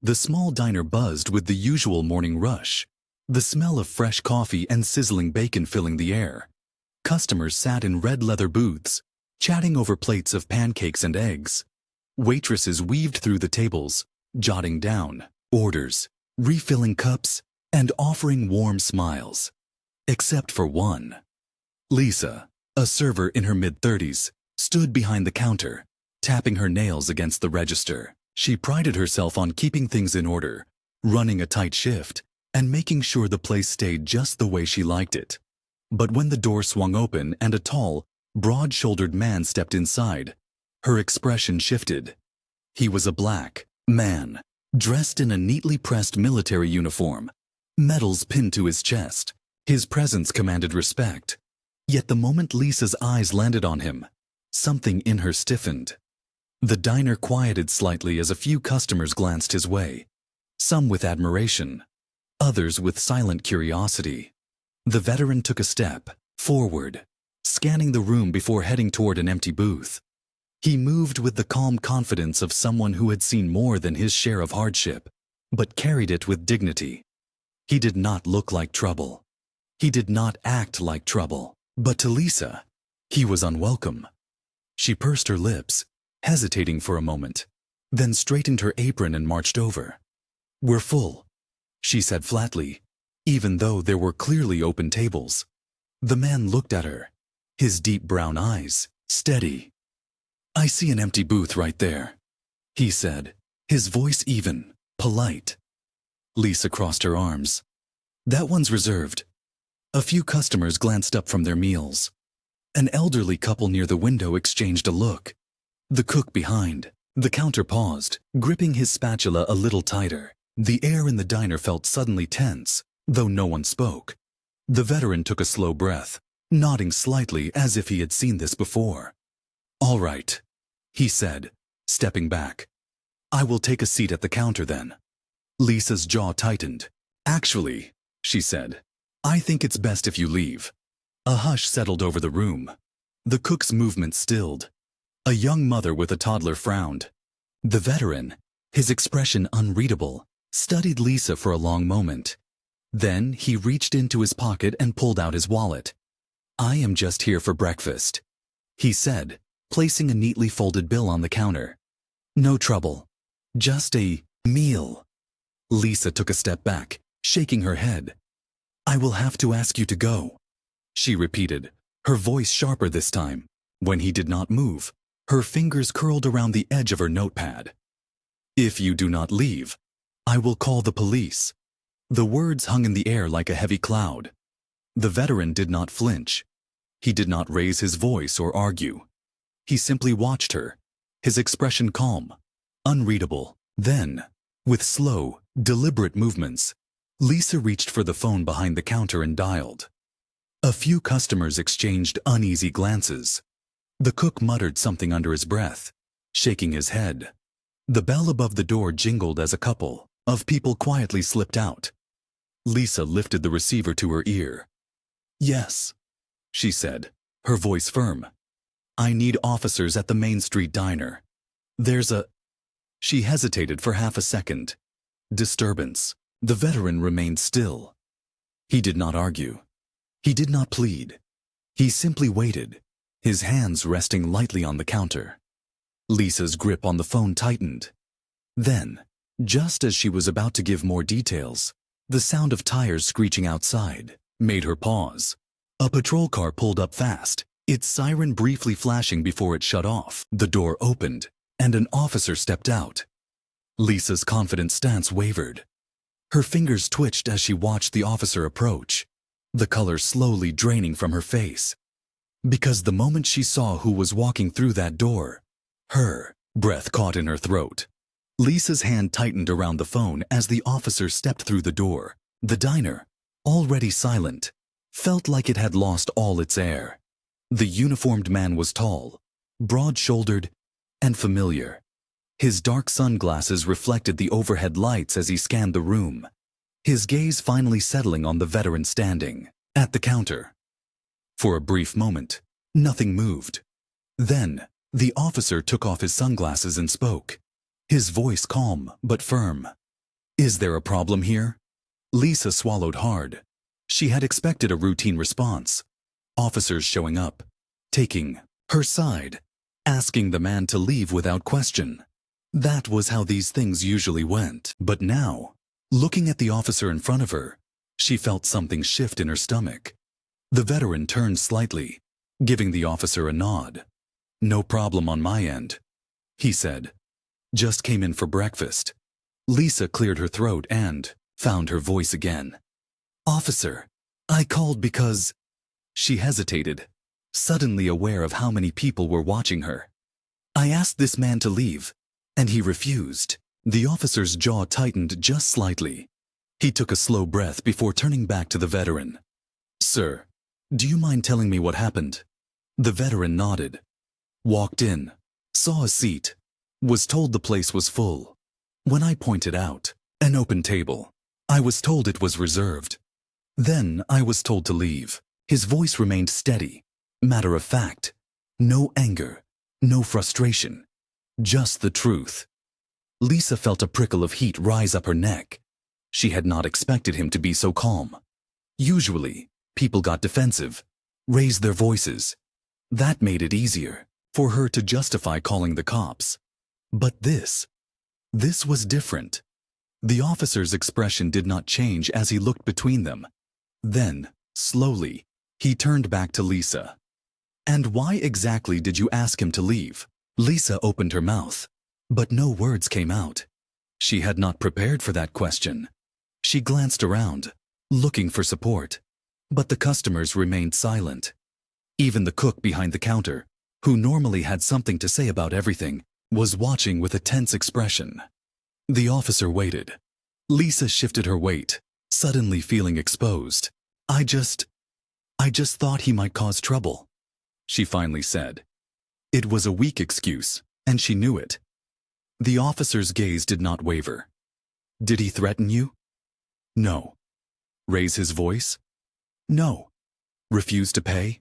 The small diner buzzed with the usual morning rush, the smell of fresh coffee and sizzling bacon filling the air. Customers sat in red leather booths, chatting over plates of pancakes and eggs. Waitresses weaved through the tables, jotting down orders, refilling cups, and offering warm smiles. Except for one. Lisa, a server in her mid-30s, stood behind the counter, tapping her nails against the register. She prided herself on keeping things in order, running a tight shift, and making sure the place stayed just the way she liked it. But when the door swung open and a tall, broad-shouldered man stepped inside, her expression shifted. He was a black man, dressed in a neatly pressed military uniform, medals pinned to his chest. His presence commanded respect. Yet the moment Lisa's eyes landed on him, something in her stiffened. The diner quieted slightly as a few customers glanced his way, some with admiration, others with silent curiosity. The veteran took a step forward, scanning the room before heading toward an empty booth. He moved with the calm confidence of someone who had seen more than his share of hardship, but carried it with dignity. He did not look like trouble. He did not act like trouble. But to Lisa, he was unwelcome. She pursed her lips, hesitating for a moment, then straightened her apron and marched over. "We're full," she said flatly, even though there were clearly open tables. The man looked at her, his deep brown eyes steady. "I see an empty booth right there," he said, his voice even, polite. Lisa crossed her arms. "That one's reserved." A few customers glanced up from their meals. An elderly couple near the window exchanged a look. The cook behind the counter paused, gripping his spatula a little tighter. The air in the diner felt suddenly tense, though no one spoke. The veteran took a slow breath, nodding slightly as if he had seen this before. "All right," he said, stepping back. "I will take a seat at the counter then." Lisa's jaw tightened. "Actually," she said, "I think it's best if you leave." A hush settled over the room. The cook's movements stilled. A young mother with a toddler frowned. The veteran, his expression unreadable, studied Lisa for a long moment. Then he reached into his pocket and pulled out his wallet. "I am just here for breakfast," he said, placing a neatly folded bill on the counter. "No trouble. Just a meal." Lisa took a step back, shaking her head. "I will have to ask you to go," she repeated, her voice sharper this time. When he did not move, her fingers curled around the edge of her notepad. "If you do not leave, I will call the police." The words hung in the air like a heavy cloud. The veteran did not flinch. He did not raise his voice or argue. He simply watched her, his expression calm, unreadable. Then, with slow, deliberate movements, Lisa reached for the phone behind the counter and dialed. A few customers exchanged uneasy glances. The cook muttered something under his breath, shaking his head. The bell above the door jingled as a couple of people quietly slipped out. Lisa lifted the receiver to her ear. "Yes," she said, her voice firm. "I need officers at the Main Street diner. There's a—" She hesitated for half a second. "Disturbance." The veteran remained still. He did not argue. He did not plead. He simply waited, his hands resting lightly on the counter. Lisa's grip on the phone tightened. Then, just as she was about to give more details, the sound of tires screeching outside made her pause. A patrol car pulled up fast, its siren briefly flashing before it shut off. The door opened, and an officer stepped out. Lisa's confident stance wavered. Her fingers twitched as she watched the officer approach, the color slowly draining from her face. Because the moment she saw who was walking through that door, her breath caught in her throat. Lisa's hand tightened around the phone as the officer stepped through the door. The diner, already silent, felt like it had lost all its air. The uniformed man was tall, broad-shouldered, and familiar. His dark sunglasses reflected the overhead lights as he scanned the room, his gaze finally settling on the veteran standing at the counter. For a brief moment, nothing moved. Then, the officer took off his sunglasses and spoke, his voice calm but firm. Is there a problem here? Lisa swallowed hard. She had expected a routine response. Officers showing up, taking her side, asking the man to leave without question. That was how these things usually went. But now, looking at the officer in front of her, she felt something shift in her stomach. The veteran turned slightly, giving the officer a nod. "No problem on my end," he said. "Just came in for breakfast." Lisa cleared her throat and found her voice again. "Officer, I called because—" She hesitated, suddenly aware of how many people were watching her. "I asked this man to leave, and he refused." The officer's jaw tightened just slightly. He took a slow breath before turning back to the veteran. "Sir, do you mind telling me what happened?" The veteran nodded. "Walked in, saw a seat, was told the place was full. When I pointed out an open table, I was told it was reserved. Then I was told to leave." His voice remained steady, matter of fact. No anger, no frustration, just the truth. Lisa felt a prickle of heat rise up her neck. She had not expected him to be so calm. Usually, people got defensive, raised their voices. That made it easier for her to justify calling the cops. But this was different. The officer's expression did not change as he looked between them. Then, slowly, he turned back to Lisa. "And why exactly did you ask him to leave?" Lisa opened her mouth, but no words came out. She had not prepared for that question. She glanced around, looking for support, but the customers remained silent. Even the cook behind the counter, who normally had something to say about everything, was watching with a tense expression. The officer waited. Lisa shifted her weight, suddenly feeling exposed. I just thought he might cause trouble," she finally said. It was a weak excuse, and she knew it. The officer's gaze did not waver. "Did he threaten you?" "No." "Raise his voice?" "No." "Refuse to pay?"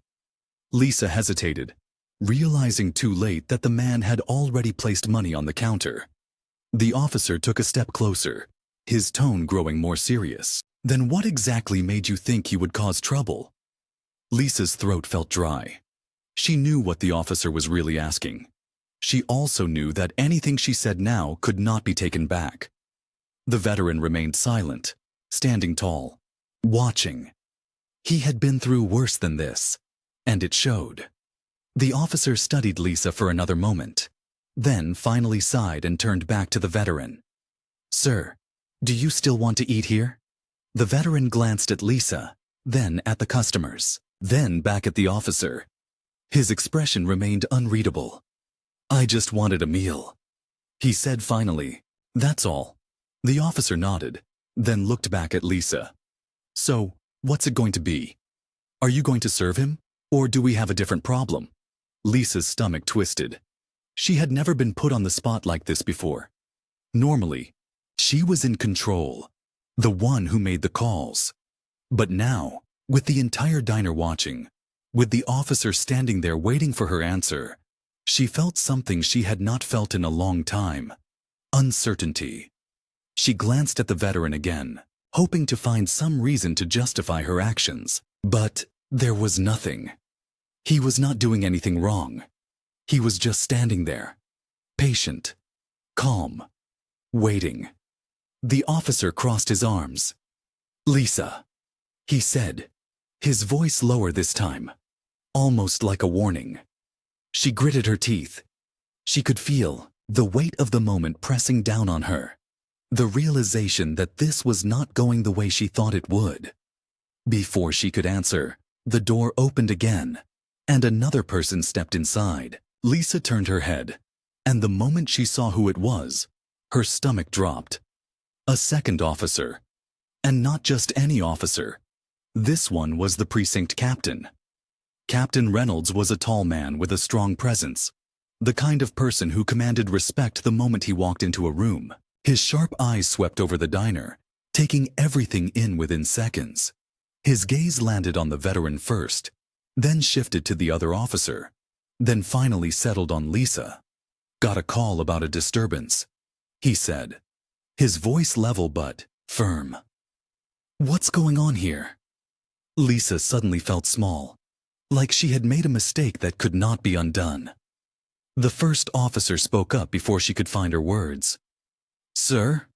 Lisa hesitated, realizing too late that the man had already placed money on the counter. The officer took a step closer, his tone growing more serious. "Then what exactly made you think he would cause trouble?" Lisa's throat felt dry. She knew what the officer was really asking. She also knew that anything she said now could not be taken back. The veteran remained silent, standing tall, watching. He had been through worse than this, and it showed. The officer studied Lisa for another moment, then finally sighed and turned back to the veteran. "Sir, do you still want to eat here?" The veteran glanced at Lisa, then at the customers, then back at the officer. His expression remained unreadable. "I just wanted a meal," he said finally. "That's all." The officer nodded, then looked back at Lisa. "So, what's it going to be? Are you going to serve him, or do we have a different problem?" Lisa's stomach twisted. She had never been put on the spot like this before. Normally, she was in control, the one who made the calls. But now, with the entire diner watching, with the officer standing there waiting for her answer, she felt something she had not felt in a long time. Uncertainty. She glanced at the veteran again, hoping to find some reason to justify her actions. But there was nothing. He was not doing anything wrong. He was just standing there, patient, calm, waiting. The officer crossed his arms. "Lisa," he said, his voice lower this time, almost like a warning. She gritted her teeth. She could feel the weight of the moment pressing down on her, the realization that this was not going the way she thought it would. Before she could answer, the door opened again, and another person stepped inside. Lisa turned her head, and the moment she saw who it was, her stomach dropped. A second officer. And not just any officer. This one was the precinct captain. Captain Reynolds was a tall man with a strong presence, the kind of person who commanded respect the moment he walked into a room. His sharp eyes swept over the diner, taking everything in within seconds. His gaze landed on the veteran first, then shifted to the other officer, then finally settled on Lisa. "Got a call about a disturbance," he said. his voice level but firm. "What's going on here?" Lisa suddenly felt small, like she had made a mistake that could not be undone. The first officer spoke up before she could find her words. "Sir,"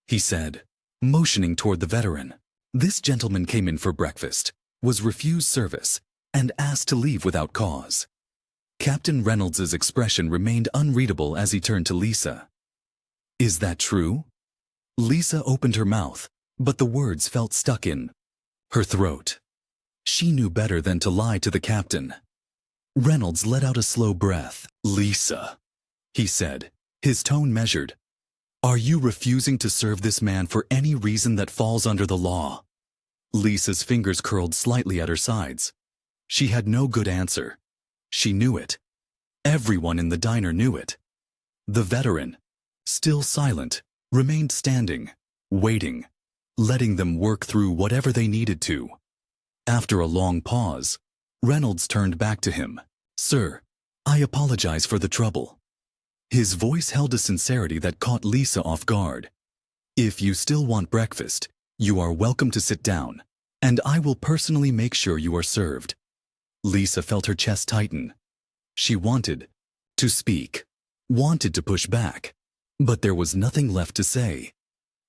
he said, motioning toward the veteran. "This gentleman came in for breakfast, was refused service, and asked to leave without cause." Captain Reynolds's expression remained unreadable as he turned to Lisa. "Is that true?" Lisa opened her mouth, but the words felt stuck in her throat. She knew better than to lie to the captain. Reynolds let out a slow breath. "Lisa," he said, his tone measured, "are you refusing to serve this man for any reason that falls under the law?" Lisa's fingers curled slightly at her sides. She had no good answer. She knew it. Everyone in the diner knew it. The veteran, still silent, remained standing, waiting, letting them work through whatever they needed to. After a long pause, Reynolds turned back to him. "Sir, I apologize for the trouble." His voice held a sincerity that caught Lisa off guard. "If you still want breakfast, you are welcome to sit down, and I will personally make sure you are served." Lisa felt her chest tighten. She wanted to speak, wanted to push back, but there was nothing left to say.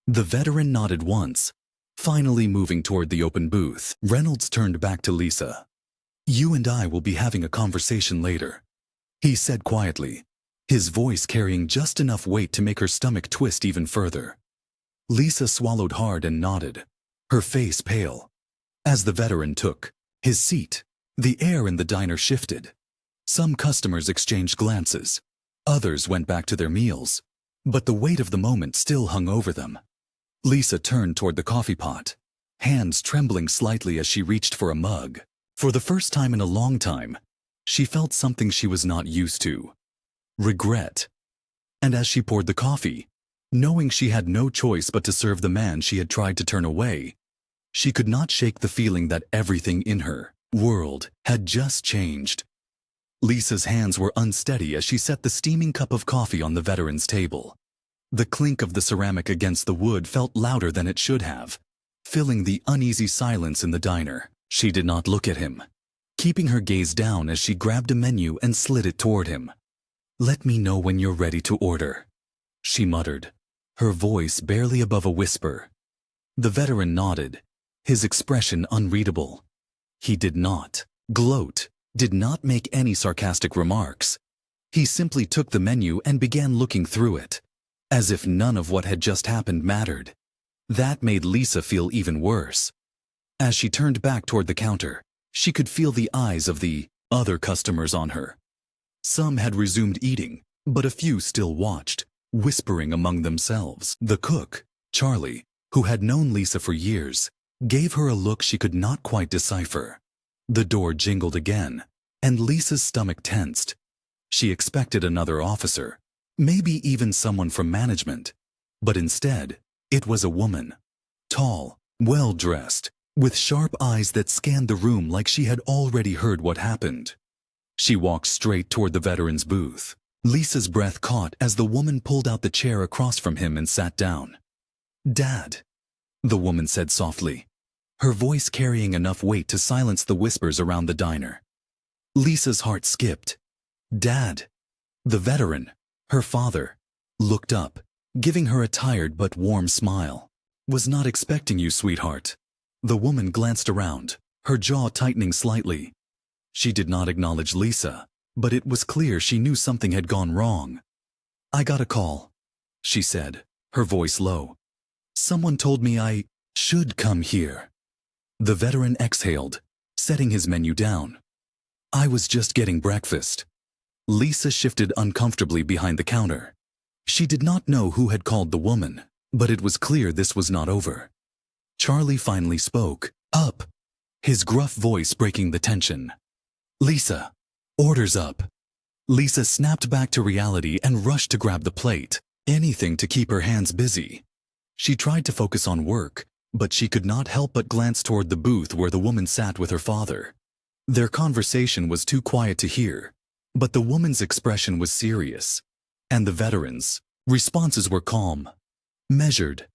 The veteran nodded once, finally moving toward the open booth. Reynolds turned back to Lisa. "You and I will be having a conversation later," he said quietly, his voice carrying just enough weight to make her stomach twist even further. Lisa swallowed hard and nodded, her face pale. As the veteran took his seat, the air in the diner shifted. Some customers exchanged glances. Others went back to their meals, but the weight of the moment still hung over them. Lisa turned toward the coffee pot, hands trembling slightly as she reached for a mug. For the first time in a long time, she felt something she was not used to: regret. And as she poured the coffee, knowing she had no choice but to serve the man she had tried to turn away, she could not shake the feeling that everything in her world had just changed. Lisa's hands were unsteady as she set the steaming cup of coffee on the veteran's table. The clink of the ceramic against the wood felt louder than it should have, filling the uneasy silence in the diner. She did not look at him, keeping her gaze down as she grabbed a menu and slid it toward him. "Let me know when you're ready to order," she muttered, her voice barely above a whisper. The veteran nodded, his expression unreadable. He did not gloat, did not make any sarcastic remarks. He simply took the menu and began looking through it, as if none of what had just happened mattered. That made Lisa feel even worse. As she turned back toward the counter, she could feel the eyes of the other customers on her. Some had resumed eating, but a few still watched, whispering among themselves. The cook, Charlie, who had known Lisa for years, gave her a look she could not quite decipher. The door jingled again, and Lisa's stomach tensed. She expected another officer, maybe even someone from management, but instead, it was a woman. Tall, well-dressed, with sharp eyes that scanned the room like she had already heard what happened. She walked straight toward the veteran's booth. Lisa's breath caught as the woman pulled out the chair across from him and sat down. "Dad," the woman said softly, her voice carrying enough weight to silence the whispers around the diner. Lisa's heart skipped. "Dad." The veteran, her father, looked up, giving her a tired but warm smile. "Was not expecting you, sweetheart." The woman glanced around, her jaw tightening slightly. She did not acknowledge Lisa, but it was clear she knew something had gone wrong. "I got a call," she said, her voice low. "Someone told me I should come here." The veteran exhaled, setting his menu down. "I was just getting breakfast." Lisa shifted uncomfortably behind the counter. She did not know who had called the woman, but it was clear this was not over. Charlie finally spoke. "Up," his gruff voice breaking the tension. "Lisa, order's up." Lisa snapped back to reality and rushed to grab the plate, anything to keep her hands busy. She tried to focus on work, but she could not help but glance toward the booth where the woman sat with her father. Their conversation was too quiet to hear, but the woman's expression was serious, and the veteran's responses were calm. measured.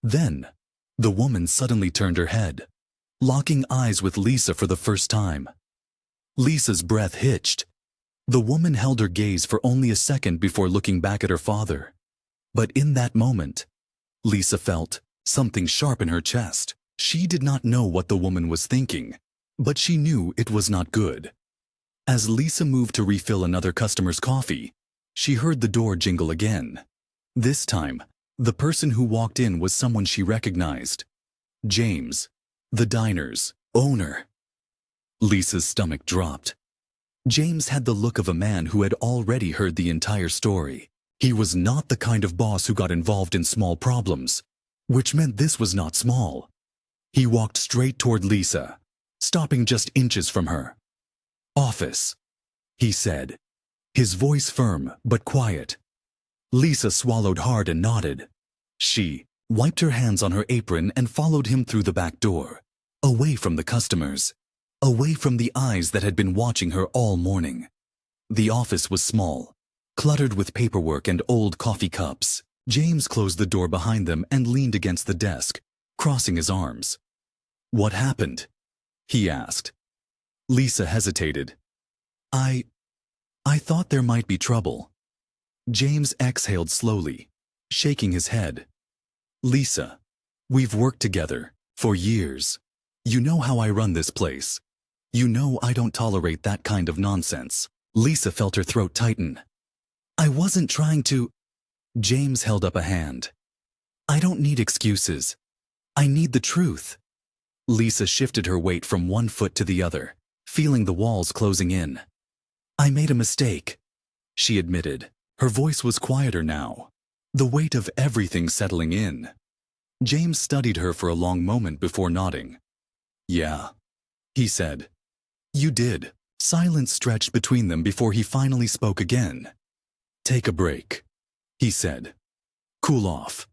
Then, the woman suddenly turned her head, locking eyes with Lisa for the first time. Lisa's breath hitched. The woman held her gaze for only a second before looking back at her father. But in that moment, Lisa felt something sharp in her chest. She did not know what the woman was thinking, but she knew it was not good. As Lisa moved to refill another customer's coffee, she heard the door jingle again. This time, the person who walked in was someone she recognized. James, the diner's owner. Lisa's stomach dropped. James had the look of a man who had already heard the entire story. He was not the kind of boss who got involved in small problems, which meant this was not small. He walked straight toward Lisa, stopping just inches from her. "Office," he said, his voice firm but quiet. Lisa swallowed hard and nodded. She wiped her hands on her apron and followed him through the back door, away from the customers, away from the eyes that had been watching her all morning. The office was small, cluttered with paperwork and old coffee cups. James closed the door behind them and leaned against the desk, crossing his arms. "What happened?" he asked. Lisa hesitated. I thought there might be trouble." James exhaled slowly, shaking his head. "Lisa, we've worked together for years. You know how I run this place. You know I don't tolerate that kind of nonsense." Lisa felt her throat tighten. "I wasn't trying to—" James held up a hand. "I don't need excuses. I need the truth." Lisa shifted her weight from one foot to the other, feeling the walls closing in. "I made a mistake," she admitted. Her voice was quieter now, the weight of everything settling in. James studied her for a long moment before nodding. "Yeah," he said. "You did." Silence stretched between them before he finally spoke again. "Take a break," he said. "Cool off.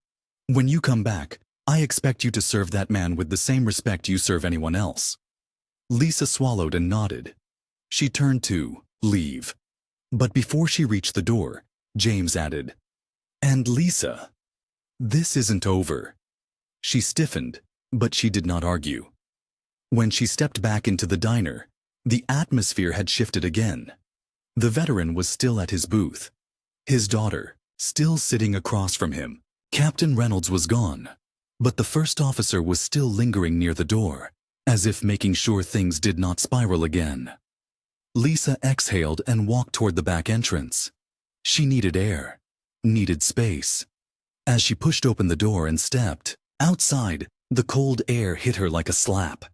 When you come back, I expect you to serve that man with the same respect you serve anyone else." Lisa swallowed and nodded. She turned to leave. But before she reached the door, James added, "And Lisa, this isn't over." She stiffened, but she did not argue. When she stepped back into the diner, the atmosphere had shifted again. The veteran was still at his booth. His daughter, still sitting across from him. Captain Reynolds was gone, but the first officer was still lingering near the door, as if making sure things did not spiral again. Lisa exhaled and walked toward the back entrance. She needed air, needed space. As she pushed open the door and stepped outside, the cold air hit her like a slap.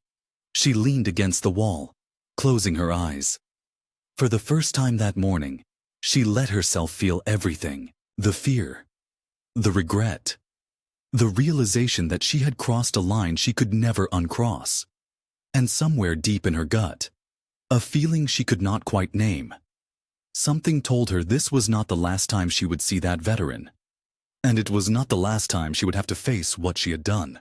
She leaned against the wall, closing her eyes. For the first time that morning, she let herself feel everything: the fear, the regret, the realization that she had crossed a line she could never uncross. And somewhere deep in her gut, a feeling she could not quite name. Something told her this was not the last time she would see that veteran. And it was not the last time she would have to face what she had done.